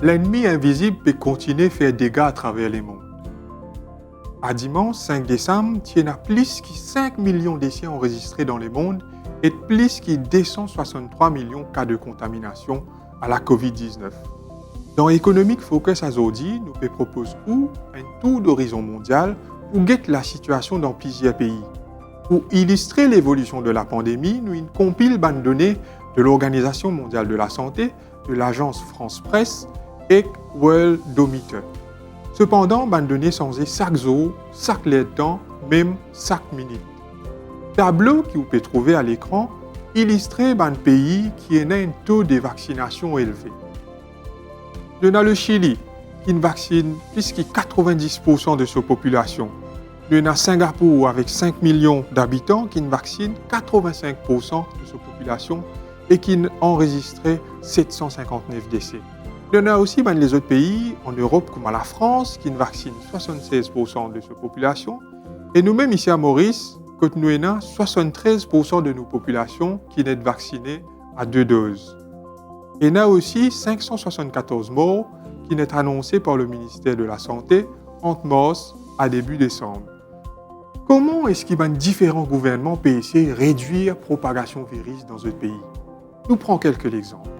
l'ennemi invisible peut continuer à faire dégâts à travers les mondes. À dimanche 5 décembre, il y a plus de 5 millions de décès enregistrés dans le monde et plus de 263 millions de cas de contamination à la COVID-19. Dans Economic Focus aujourd'hui, nous proposons un tour d'horizon mondial pour guetter la situation dans plusieurs pays. Pour illustrer l'évolution de la pandémie, nous compilons les données de l'Organisation mondiale de la santé, de l'agence France Presse et Worldometer. Cependant, les données sont chaque jour, chaque temps, même chaque minute. Tableau que vous pouvez trouver à l'écran illustre les pays qui ont un taux de vaccination élevé. Nous avons le Chili, qui vaccine plus de 90% de sa population. Nous avons Singapour, avec 5 millions d'habitants, qui vaccine 85% de sa population et qui a enregistré 759 décès. Il y en a aussi les autres pays en Europe, comme la France, qui vaccine 76% de sa population. Et nous-mêmes, ici à Maurice, nous avons 73% de nos populations qui sont vaccinées à 2 doses. Et il y a aussi 574 morts qui sont annoncés par le ministère de la Santé entre mars à début décembre. Comment est-ce que différents gouvernements peuvent essayer de réduire la propagation du virus dans ce pays? Nous prenons quelques exemples.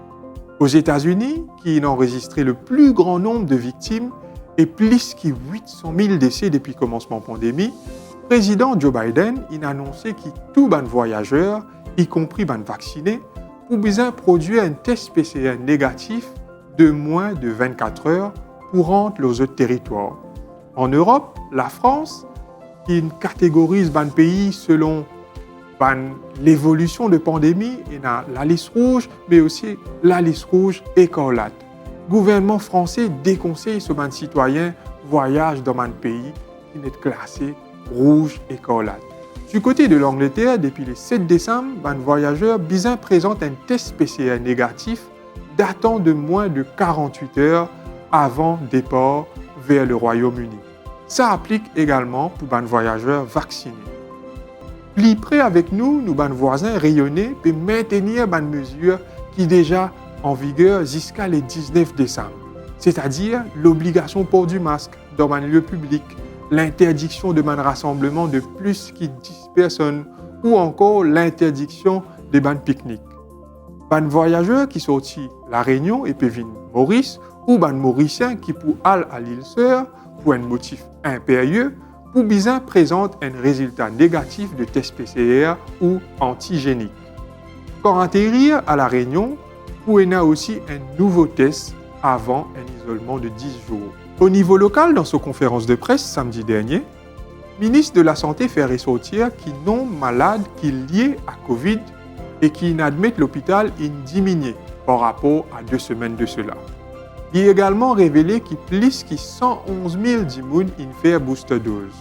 Aux États-Unis, qui ont enregistré le plus grand nombre de victimes et plus de 800 000 décès depuis le commencement de la pandémie, le président Joe Biden a annoncé que tous les voyageurs, y compris les vaccinés, pouvaient produire un test PCR négatif de moins de 24 heures pour rentrer aux autres territoires. En Europe, la France, qui catégorise les pays selon l'évolution de la pandémie, il y a la liste rouge, mais aussi la liste rouge écarlate. Le gouvernement français déconseille que les citoyens voyagent dans un pays qui est classé rouge écarlate. Du côté de l'Angleterre, depuis le 7 décembre, les voyageurs présentent un test PCR négatif datant de moins de 48 heures avant le départ vers le Royaume-Uni. Ça applique également pour les voyageurs vaccinés. Plus près avec nous, nos voisins rayonnés peuvent maintenir les mesures qui sont déjà en vigueur jusqu'à le 19 décembre, c'est-à-dire l'obligation pour du masque dans un lieu public, l'interdiction de rassemblement de plus de 10 personnes ou encore l'interdiction des pique-niques. Les voyageurs qui sont sortis La Réunion et peuvent venir Maurice ou les Mauriciens qui pour aller à l'île Sœur pour un motif impérieux ou bien présente un résultat négatif de test PCR ou antigénique. Quand atterrir à La Réunion, vous avez aussi un nouveau test avant un isolement de 10 jours. Au niveau local, dans sa conférence de presse samedi dernier, le ministre de la Santé fait ressortir qu'il y a des malades qui sont liés à Covid et qui admettent l'hôpital diminué par rapport à 2 semaines de cela. Il a également révélé qu'il y a plus de 111 000 personnes qui ont fait booster dose.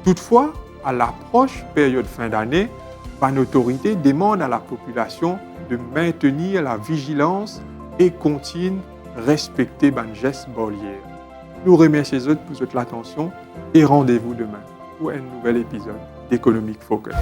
Toutefois, à l'approche période fin d'année, l'autorité demande à la population de maintenir la vigilance et continue de respecter les gestes barrières. Nous remercions pour votre attention et rendez-vous demain pour un nouvel épisode d'Economic Focus.